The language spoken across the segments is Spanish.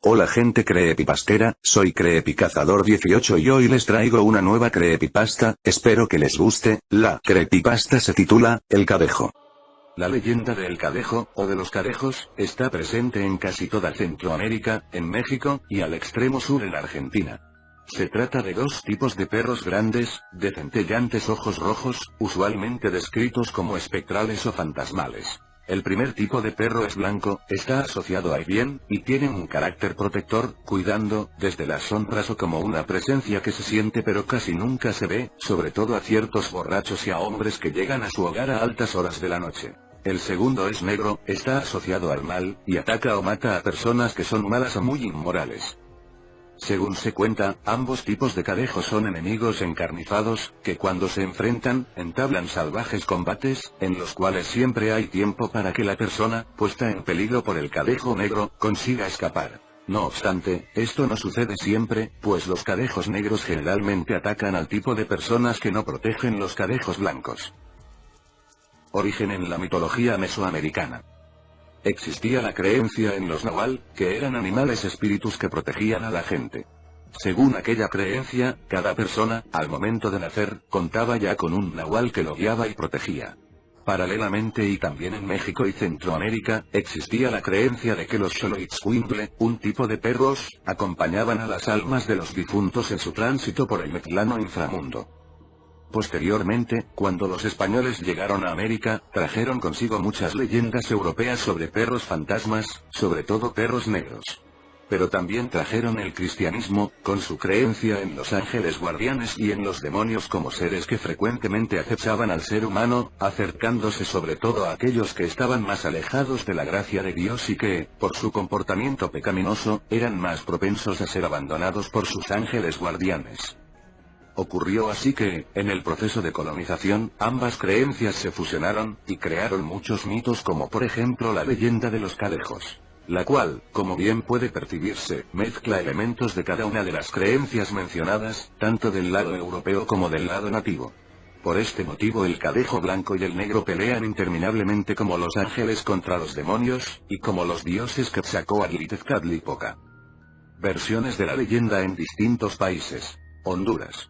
Hola gente creepypastera, soy Creepycazador18 y hoy les traigo una nueva creepypasta, espero que les guste. La creepypasta se titula, El Cadejo. La leyenda de El Cadejo, o de los Cadejos, está presente en casi toda Centroamérica, en México, y al extremo sur en Argentina. Se trata de dos tipos de perros grandes, de centellantes ojos rojos, usualmente descritos como espectrales o fantasmales. El primer tipo de perro es blanco, está asociado al bien, y tiene un carácter protector, cuidando, desde las sombras o como una presencia que se siente pero casi nunca se ve, sobre todo a ciertos borrachos y a hombres que llegan a su hogar a altas horas de la noche. El segundo es negro, está asociado al mal, y ataca o mata a personas que son malas o muy inmorales. Según se cuenta, ambos tipos de cadejos son enemigos encarnizados, que cuando se enfrentan, entablan salvajes combates, en los cuales siempre hay tiempo para que la persona, puesta en peligro por el cadejo negro, consiga escapar. No obstante, esto no sucede siempre, pues los cadejos negros generalmente atacan al tipo de personas que no protegen los cadejos blancos. Origen en la mitología mesoamericana. Existía la creencia en los nahual, que eran animales espíritus que protegían a la gente. Según aquella creencia, cada persona, al momento de nacer, contaba ya con un nahual que lo guiaba y protegía. Paralelamente y también en México y Centroamérica, existía la creencia de que los xoloitzcuintle, un tipo de perros, acompañaban a las almas de los difuntos en su tránsito por el plano inframundo. Posteriormente, cuando los españoles llegaron a América, trajeron consigo muchas leyendas europeas sobre perros fantasmas, sobre todo perros negros. Pero también trajeron el cristianismo, con su creencia en los ángeles guardianes y en los demonios como seres que frecuentemente acechaban al ser humano, acercándose sobre todo a aquellos que estaban más alejados de la gracia de Dios y que, por su comportamiento pecaminoso, eran más propensos a ser abandonados por sus ángeles guardianes. Ocurrió así que, en el proceso de colonización, ambas creencias se fusionaron, y crearon muchos mitos como por ejemplo la leyenda de los cadejos, la cual, como bien puede percibirse, mezcla elementos de cada una de las creencias mencionadas, tanto del lado europeo como del lado nativo. Por este motivo el cadejo blanco y el negro pelean interminablemente como los ángeles contra los demonios, y como los dioses Quetzalcóatl y Tezcatlipoca. Versiones de la leyenda en distintos países. Honduras.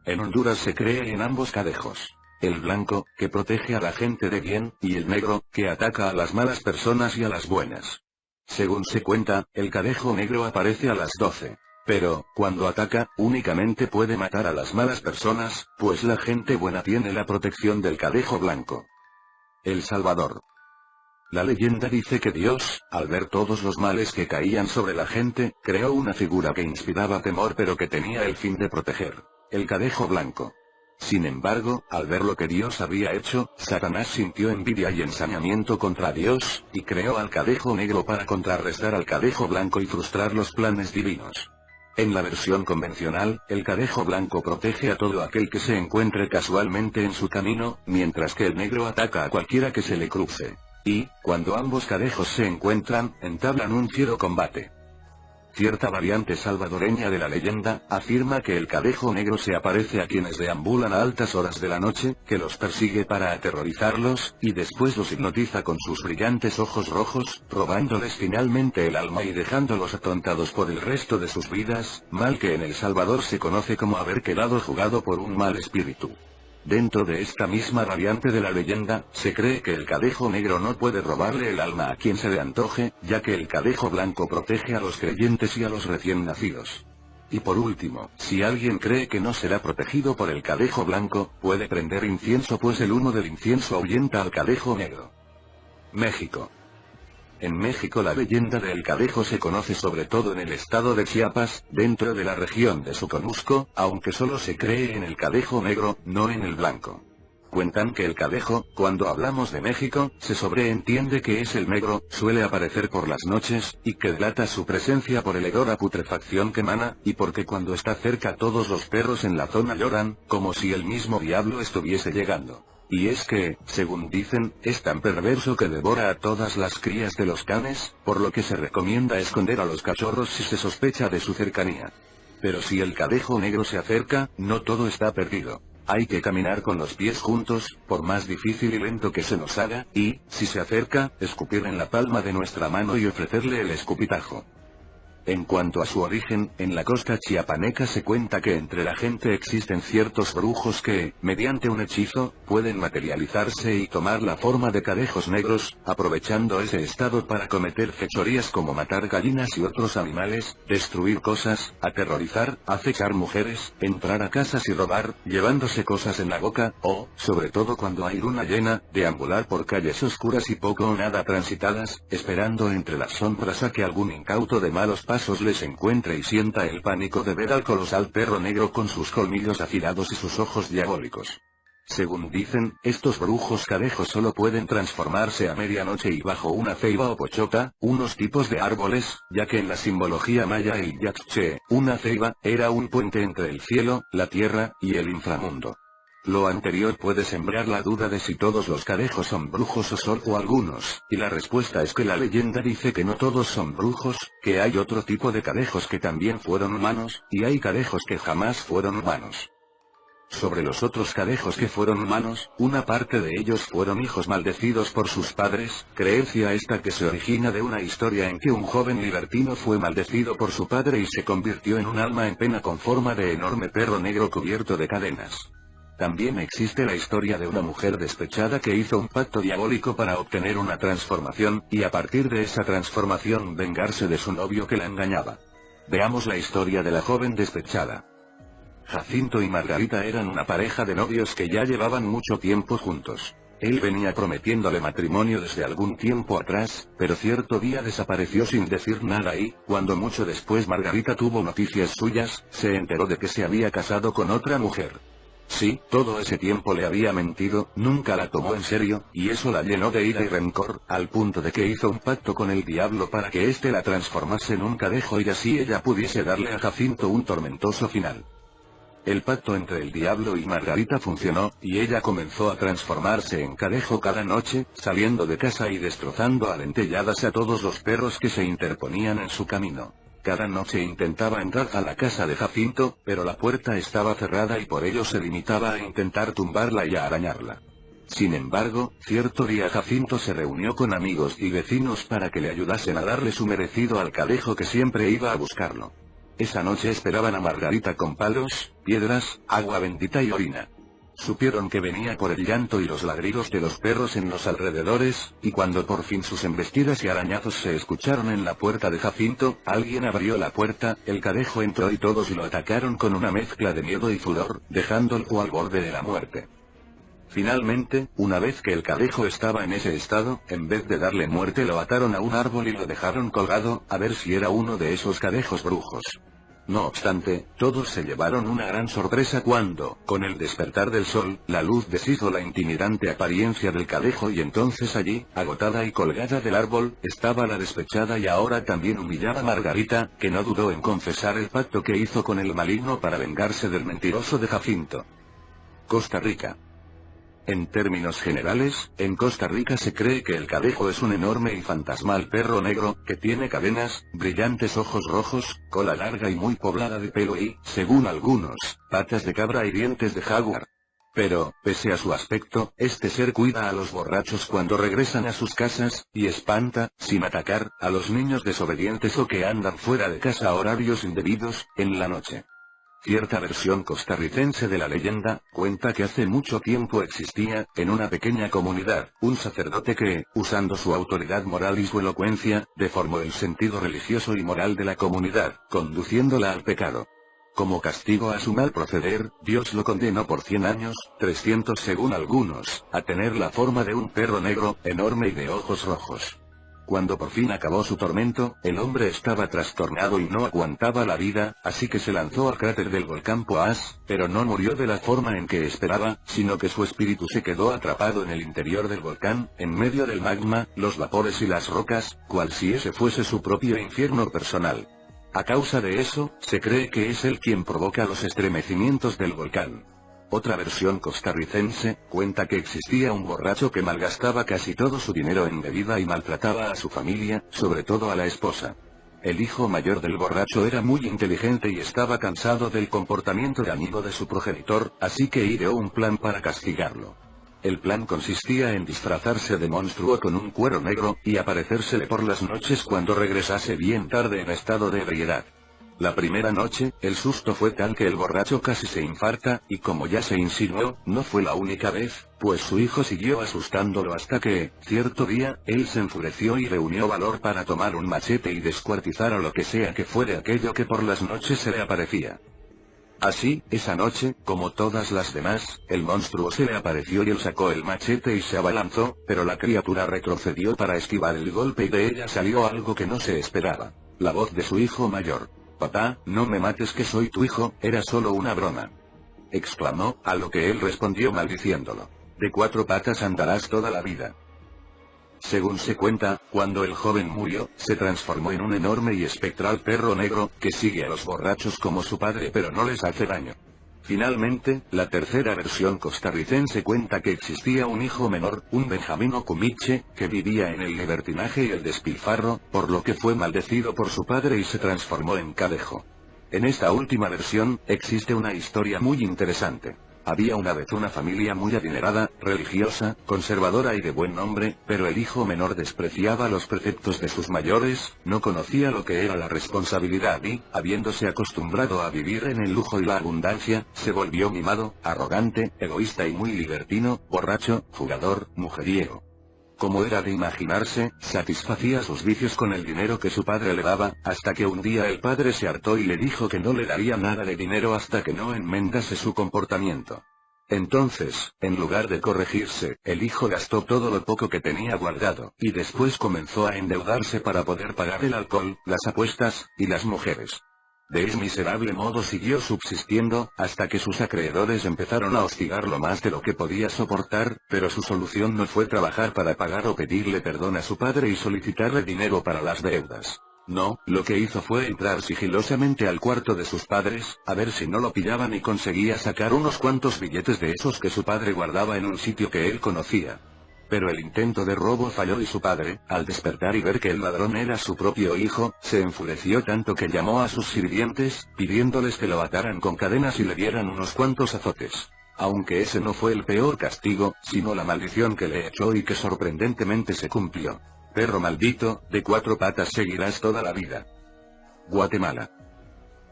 En Honduras se cree en ambos cadejos. El blanco, que protege a la gente de bien, y el negro, que ataca a las malas personas y a las buenas. Según se cuenta, el cadejo negro aparece a las 12. Pero, cuando ataca, únicamente puede matar a las malas personas, pues la gente buena tiene la protección del cadejo blanco. El Salvador. La leyenda dice que Dios, al ver todos los males que caían sobre la gente, creó una figura que inspiraba temor pero que tenía el fin de proteger. El cadejo blanco. Sin embargo, al ver lo que Dios había hecho, Satanás sintió envidia y ensañamiento contra Dios, y creó al cadejo negro para contrarrestar al cadejo blanco y frustrar los planes divinos. En la versión convencional, el cadejo blanco protege a todo aquel que se encuentre casualmente en su camino, mientras que el negro ataca a cualquiera que se le cruce. Y, cuando ambos cadejos se encuentran, entablan un fiero combate. Cierta variante salvadoreña de la leyenda, afirma que el cadejo negro se aparece a quienes deambulan a altas horas de la noche, que los persigue para aterrorizarlos, y después los hipnotiza con sus brillantes ojos rojos, robándoles finalmente el alma y dejándolos atontados por el resto de sus vidas, mal que en El Salvador se conoce como haber quedado jugado por un mal espíritu. Dentro de esta misma variante de la leyenda, se cree que el cadejo negro no puede robarle el alma a quien se le antoje, ya que el cadejo blanco protege a los creyentes y a los recién nacidos. Y por último, si alguien cree que no será protegido por el cadejo blanco, puede prender incienso pues el humo del incienso ahuyenta al cadejo negro. México. En México la leyenda del cadejo se conoce sobre todo en el estado de Chiapas, dentro de la región de Soconusco, aunque solo se cree en el cadejo negro, no en el blanco. Cuentan que el cadejo, cuando hablamos de México, se sobreentiende que es el negro, suele aparecer por las noches, y que delata su presencia por el hedor a putrefacción que emana, y porque cuando está cerca todos los perros en la zona lloran, como si el mismo diablo estuviese llegando. Y es que, según dicen, es tan perverso que devora a todas las crías de los canes, por lo que se recomienda esconder a los cachorros si se sospecha de su cercanía. Pero si el cadejo negro se acerca, no todo está perdido. Hay que caminar con los pies juntos, por más difícil y lento que se nos haga, y, si se acerca, escupir en la palma de nuestra mano y ofrecerle el escupitajo. En cuanto a su origen, en la costa chiapaneca se cuenta que entre la gente existen ciertos brujos que, mediante un hechizo, pueden materializarse y tomar la forma de cadejos negros, aprovechando ese estado para cometer fechorías como matar gallinas y otros animales, destruir cosas, aterrorizar, acechar mujeres, entrar a casas y robar, llevándose cosas en la boca, o, sobre todo cuando hay luna llena, deambular por calles oscuras y poco o nada transitadas, esperando entre las sombras a que algún incauto de malos pasos les encuentre y sienta el pánico de ver al colosal perro negro con sus colmillos afilados y sus ojos diabólicos. Según dicen, estos brujos cadejos solo pueden transformarse a medianoche y bajo una ceiba o pochota, unos tipos de árboles, ya que en la simbología maya el yachtche, una ceiba, era un puente entre el cielo, la tierra, y el inframundo. Lo anterior puede sembrar la duda de si todos los cadejos son brujos o solo algunos, y la respuesta es que la leyenda dice que no todos son brujos, que hay otro tipo de cadejos que también fueron humanos, y hay cadejos que jamás fueron humanos. Sobre los otros cadejos que fueron humanos, una parte de ellos fueron hijos maldecidos por sus padres, creencia esta que se origina de una historia en que un joven libertino fue maldecido por su padre y se convirtió en un alma en pena con forma de enorme perro negro cubierto de cadenas. También existe la historia de una mujer despechada que hizo un pacto diabólico para obtener una transformación, y a partir de esa transformación vengarse de su novio que la engañaba. Veamos la historia de la joven despechada. Jacinto y Margarita eran una pareja de novios que ya llevaban mucho tiempo juntos. Él venía prometiéndole matrimonio desde algún tiempo atrás, pero cierto día desapareció sin decir nada y, cuando mucho después Margarita tuvo noticias suyas, se enteró de que se había casado con otra mujer. Sí, todo ese tiempo le había mentido, nunca la tomó en serio, y eso la llenó de ira y rencor, al punto de que hizo un pacto con el diablo para que éste la transformase en un cadejo y así ella pudiese darle a Jacinto un tormentoso final. El pacto entre el diablo y Margarita funcionó, y ella comenzó a transformarse en cadejo cada noche, saliendo de casa y destrozando a dentelladas a todos los perros que se interponían en su camino. Cada noche intentaba entrar a la casa de Jacinto, pero la puerta estaba cerrada y por ello se limitaba a intentar tumbarla y a arañarla. Sin embargo, cierto día Jacinto se reunió con amigos y vecinos para que le ayudasen a darle su merecido al cadejo que siempre iba a buscarlo. Esa noche esperaban a Margarita con palos, piedras, agua bendita y orina. Supieron que venía por el llanto y los ladridos de los perros en los alrededores, y cuando por fin sus embestidas y arañazos se escucharon en la puerta de Jacinto, alguien abrió la puerta, el cadejo entró y todos lo atacaron con una mezcla de miedo y furor, dejándolo al borde de la muerte. Finalmente, una vez que el cadejo estaba en ese estado, en vez de darle muerte lo ataron a un árbol y lo dejaron colgado, a ver si era uno de esos cadejos brujos. No obstante, todos se llevaron una gran sorpresa cuando, con el despertar del sol, la luz deshizo la intimidante apariencia del cadejo y entonces allí, agotada y colgada del árbol, estaba la despechada y ahora también humillada Margarita, que no dudó en confesar el pacto que hizo con el maligno para vengarse del mentiroso de Jacinto. Costa Rica. En términos generales, en Costa Rica se cree que el cadejo es un enorme y fantasmal perro negro, que tiene cadenas, brillantes ojos rojos, cola larga y muy poblada de pelo y, según algunos, patas de cabra y dientes de jaguar. Pero, pese a su aspecto, este ser cuida a los borrachos cuando regresan a sus casas, y espanta, sin atacar, a los niños desobedientes o que andan fuera de casa a horarios indebidos, en la noche. Cierta versión costarricense de la leyenda, cuenta que hace mucho tiempo existía, en una pequeña comunidad, un sacerdote que, usando su autoridad moral y su elocuencia, deformó el sentido religioso y moral de la comunidad, conduciéndola al pecado. Como castigo a su mal proceder, Dios lo condenó por 100 años, 300 según algunos, a tener la forma de un perro negro, enorme y de ojos rojos. Cuando por fin acabó su tormento, el hombre estaba trastornado y no aguantaba la vida, así que se lanzó al cráter del volcán Poás, pero no murió de la forma en que esperaba, sino que su espíritu se quedó atrapado en el interior del volcán, en medio del magma, los vapores y las rocas, cual si ese fuese su propio infierno personal. A causa de eso, se cree que es él quien provoca los estremecimientos del volcán. Otra versión costarricense, cuenta que existía un borracho que malgastaba casi todo su dinero en bebida y maltrataba a su familia, sobre todo a la esposa. El hijo mayor del borracho era muy inteligente y estaba cansado del comportamiento dañino de su progenitor, así que ideó un plan para castigarlo. El plan consistía en disfrazarse de monstruo con un cuero negro, y aparecérsele por las noches cuando regresase bien tarde en estado de ebriedad. La primera noche, el susto fue tal que el borracho casi se infarta, y como ya se insinuó, no fue la única vez, pues su hijo siguió asustándolo hasta que, cierto día, él se enfureció y reunió valor para tomar un machete y descuartizar a lo que sea que fuere aquello que por las noches se le aparecía. Así, esa noche, como todas las demás, el monstruo se le apareció y él sacó el machete y se abalanzó, pero la criatura retrocedió para esquivar el golpe y de ella salió algo que no se esperaba. La voz de su hijo mayor. «Papá, no me mates que soy tu hijo, era solo una broma», exclamó, a lo que él respondió maldiciéndolo. «De 4 patas andarás toda la vida». Según se cuenta, cuando el joven murió, se transformó en un enorme y espectral perro negro, que sigue a los borrachos como su padre pero no les hace daño. Finalmente, la tercera versión costarricense cuenta que existía un hijo menor, un Benjamín Okumiche, que vivía en el libertinaje y el despilfarro, por lo que fue maldecido por su padre y se transformó en cadejo. En esta última versión, existe una historia muy interesante. Había una vez una familia muy adinerada, religiosa, conservadora y de buen nombre, pero el hijo menor despreciaba los preceptos de sus mayores, no conocía lo que era la responsabilidad y, habiéndose acostumbrado a vivir en el lujo y la abundancia, se volvió mimado, arrogante, egoísta y muy libertino, borracho, jugador, mujeriego. Como era de imaginarse, satisfacía sus vicios con el dinero que su padre le daba, hasta que un día el padre se hartó y le dijo que no le daría nada de dinero hasta que no enmendase su comportamiento. Entonces, en lugar de corregirse, el hijo gastó todo lo poco que tenía guardado, y después comenzó a endeudarse para poder pagar el alcohol, las apuestas, y las mujeres. De ese miserable modo siguió subsistiendo, hasta que sus acreedores empezaron a hostigarlo más de lo que podía soportar, pero su solución no fue trabajar para pagar o pedirle perdón a su padre y solicitarle dinero para las deudas. No, lo que hizo fue entrar sigilosamente al cuarto de sus padres, a ver si no lo pillaban y conseguía sacar unos cuantos billetes de esos que su padre guardaba en un sitio que él conocía. Pero el intento de robo falló y su padre, al despertar y ver que el ladrón era su propio hijo, se enfureció tanto que llamó a sus sirvientes, pidiéndoles que lo ataran con cadenas y le dieran unos cuantos azotes. Aunque ese no fue el peor castigo, sino la maldición que le echó y que sorprendentemente se cumplió. Perro maldito, de 4 patas seguirás toda la vida. Guatemala.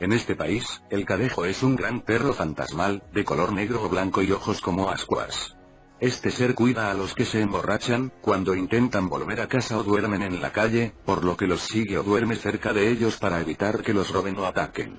En este país, el cadejo es un gran perro fantasmal, de color negro o blanco y ojos como ascuas. Este ser cuida a los que se emborrachan, cuando intentan volver a casa o duermen en la calle, por lo que los sigue o duerme cerca de ellos para evitar que los roben o ataquen.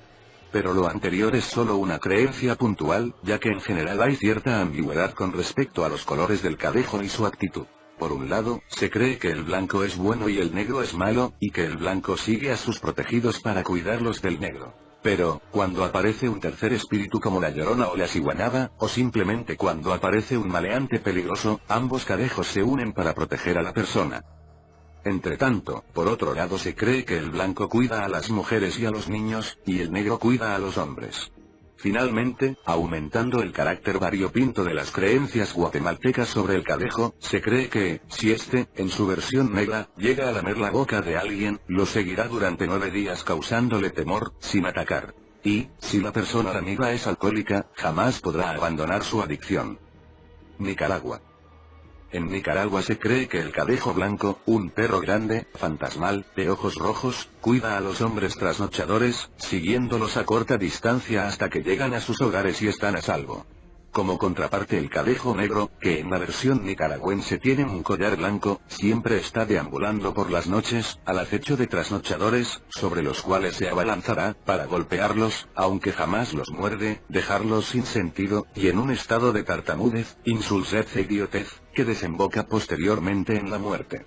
Pero lo anterior es solo una creencia puntual, ya que en general hay cierta ambigüedad con respecto a los colores del cadejo y su actitud. Por un lado, se cree que el blanco es bueno y el negro es malo, y que el blanco sigue a sus protegidos para cuidarlos del negro. Pero, cuando aparece un tercer espíritu como la Llorona o la Ciguanaba, o simplemente cuando aparece un maleante peligroso, ambos cadejos se unen para proteger a la persona. Entretanto, por otro lado se cree que el blanco cuida a las mujeres y a los niños, y el negro cuida a los hombres. Finalmente, aumentando el carácter variopinto de las creencias guatemaltecas sobre el cadejo, se cree que, si este, en su versión negra, llega a lamer la boca de alguien, lo seguirá durante 9 días causándole temor, sin atacar. Y, si la persona amiga es alcohólica, jamás podrá abandonar su adicción. Nicaragua. En Nicaragua se cree que el cadejo blanco, un perro grande, fantasmal, de ojos rojos, cuida a los hombres trasnochadores, siguiéndolos a corta distancia hasta que llegan a sus hogares y están a salvo. Como contraparte el cadejo negro, que en la versión nicaragüense tiene un collar blanco, siempre está deambulando por las noches, al acecho de trasnochadores, sobre los cuales se abalanzará, para golpearlos, aunque jamás los muerde, dejarlos sin sentido, y en un estado de tartamudez, insulsez e idiotez, que desemboca posteriormente en la muerte.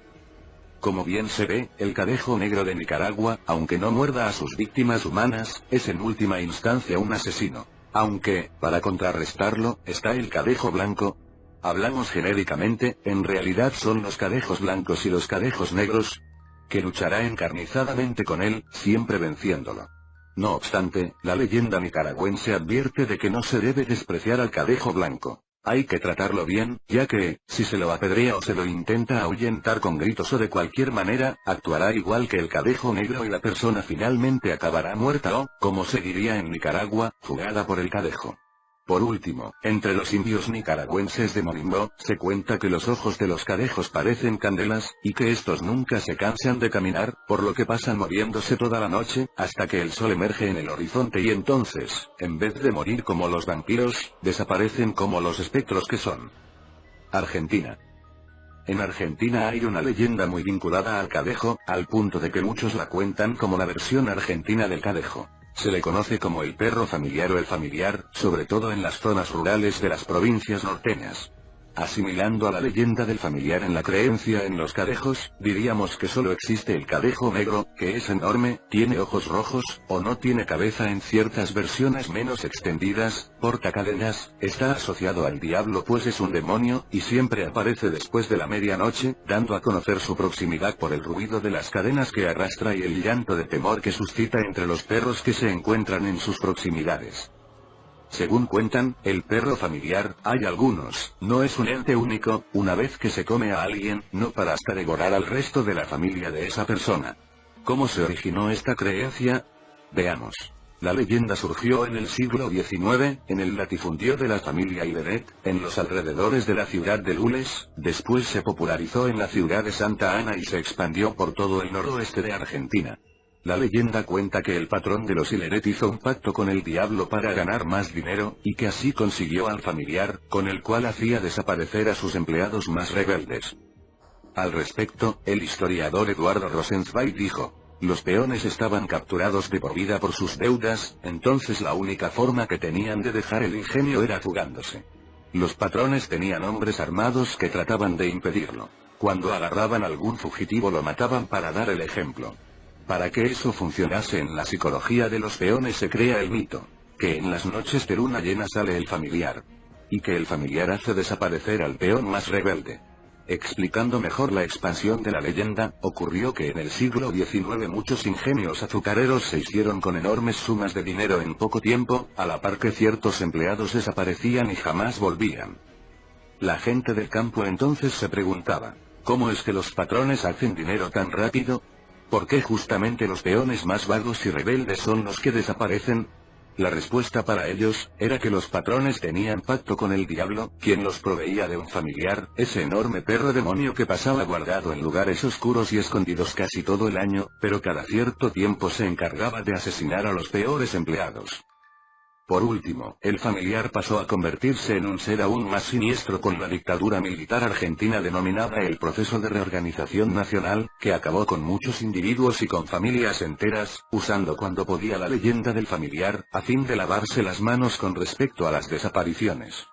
Como bien se ve, el cadejo negro de Nicaragua, aunque no muerda a sus víctimas humanas, es en última instancia un asesino. Aunque, para contrarrestarlo, está el cadejo blanco. Hablamos genéricamente, en realidad son los cadejos blancos y los cadejos negros, que luchará encarnizadamente con él, siempre venciéndolo. No obstante, la leyenda nicaragüense advierte de que no se debe despreciar al cadejo blanco. Hay que tratarlo bien, ya que, si se lo apedrea o se lo intenta ahuyentar con gritos o de cualquier manera, actuará igual que el cadejo negro y la persona finalmente acabará muerta o, como se diría en Nicaragua, jugada por el cadejo. Por último, entre los indios nicaragüenses de Morimbo, se cuenta que los ojos de los cadejos parecen candelas, y que estos nunca se cansan de caminar, por lo que pasan moviéndose toda la noche, hasta que el sol emerge en el horizonte y entonces, en vez de morir como los vampiros, desaparecen como los espectros que son. Argentina. En Argentina hay una leyenda muy vinculada al cadejo, al punto de que muchos la cuentan como la versión argentina del cadejo. Se le conoce como el perro familiar o el familiar, sobre todo en las zonas rurales de las provincias norteñas. Asimilando a la leyenda del familiar en la creencia en los cadejos, diríamos que solo existe el cadejo negro, que es enorme, tiene ojos rojos, o no tiene cabeza en ciertas versiones menos extendidas, porta cadenas, está asociado al diablo pues es un demonio, y siempre aparece después de la medianoche, dando a conocer su proximidad por el ruido de las cadenas que arrastra y el llanto de temor que suscita entre los perros que se encuentran en sus proximidades. Según cuentan, el perro familiar, hay algunos, no es un ente único, una vez que se come a alguien, no para hasta devorar al resto de la familia de esa persona. ¿Cómo se originó esta creencia? Veamos. La leyenda surgió en el siglo XIX, en el latifundio de la familia Iberet, en los alrededores de la ciudad de Lules, después se popularizó en la ciudad de Santa Ana y se expandió por todo el noroeste de Argentina. La leyenda cuenta que el patrón de los Ileret hizo un pacto con el diablo para ganar más dinero, y que así consiguió al familiar, con el cual hacía desaparecer a sus empleados más rebeldes. Al respecto, el historiador Eduardo Rosenzweig dijo: los peones estaban capturados de por vida por sus deudas, entonces la única forma que tenían de dejar el ingenio era fugándose. Los patrones tenían hombres armados que trataban de impedirlo. Cuando agarraban algún fugitivo lo mataban para dar el ejemplo. Para que eso funcionase en la psicología de los peones se crea el mito, que en las noches de luna llena sale el familiar, y que el familiar hace desaparecer al peón más rebelde. Explicando mejor la expansión de la leyenda, ocurrió que en el siglo XIX muchos ingenios azucareros se hicieron con enormes sumas de dinero en poco tiempo, a la par que ciertos empleados desaparecían y jamás volvían. La gente del campo entonces se preguntaba, ¿cómo es que los patrones hacen dinero tan rápido? ¿Por qué justamente los peones más vagos y rebeldes son los que desaparecen? La respuesta para ellos, era que los patrones tenían pacto con el diablo, quien los proveía de un familiar, ese enorme perro demonio que pasaba guardado en lugares oscuros y escondidos casi todo el año, pero cada cierto tiempo se encargaba de asesinar a los peores empleados. Por último, el familiar pasó a convertirse en un ser aún más siniestro con la dictadura militar argentina denominada el Proceso de Reorganización Nacional, que acabó con muchos individuos y con familias enteras, usando cuando podía la leyenda del familiar, a fin de lavarse las manos con respecto a las desapariciones.